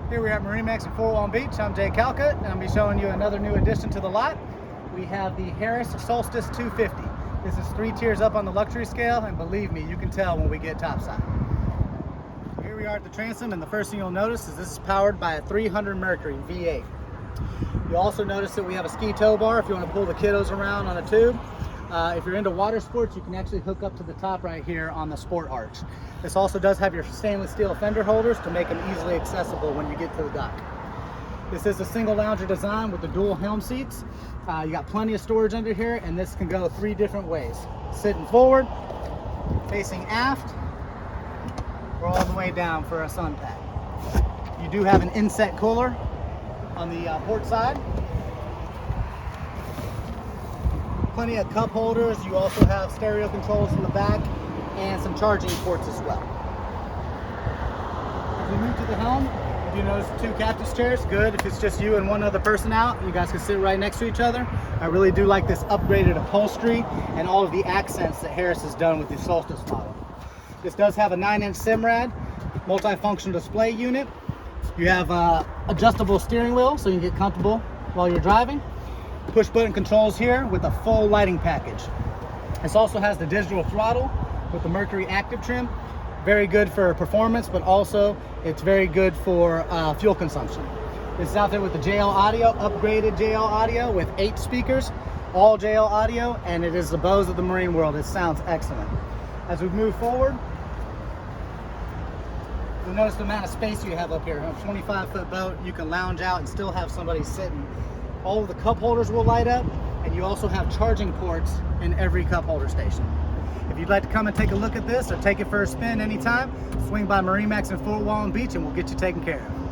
Here we are at MarineMax in Walton Beach. I'm Jay Calcutt, and I'll be showing you another new addition to the lot. We have the Harris Solstice 250. This is 3 tiers up on the luxury scale, and believe me, you can tell when we get topside. Here we are at the transom, and the first thing you'll notice is this is powered by a 300 Mercury V8. You'll also notice that we have a ski tow bar if you want to pull the kiddos around on a tube. If you're into water sports, you can actually hook up to the top right here on the sport arch. This also does have your stainless steel fender holders to make them easily accessible when you get to the dock. This is a single lounger design with the dual helm seats. You got plenty of storage under here, and this can go 3 different ways. Sitting forward, facing aft, or all the way down for a sun pack. You do have an inset cooler on the port side. Plenty of cup holders. You also have stereo controls in the back and some charging ports as well. As we move to the helm, you do notice 2 captain's chairs. Good if it's just you and one other person out. You guys can sit right next to each other. I really do like this upgraded upholstery and all of the accents that Harris has done with the Solstice model. This does have a 9-inch Simrad multifunctional display unit. You have adjustable steering wheel so you can get comfortable while you're driving. Push button controls here with a full lighting package. This also has the digital throttle with the Mercury active trim. Very good for performance, but also it's very good for fuel consumption. This is out there with the JL audio, upgraded JL audio with 8 speakers, all JL audio, and it is the Bose of the marine world. It sounds excellent. As we move forward, you'll notice the amount of space you have up here. A 25-foot boat, you can lounge out and still have somebody sitting. All of the cup holders will light up, and you also have charging ports in every cup holder station. If you'd like to come and take a look at this or take it for a spin anytime, swing by MarineMax in Walton Beach and we'll get you taken care of.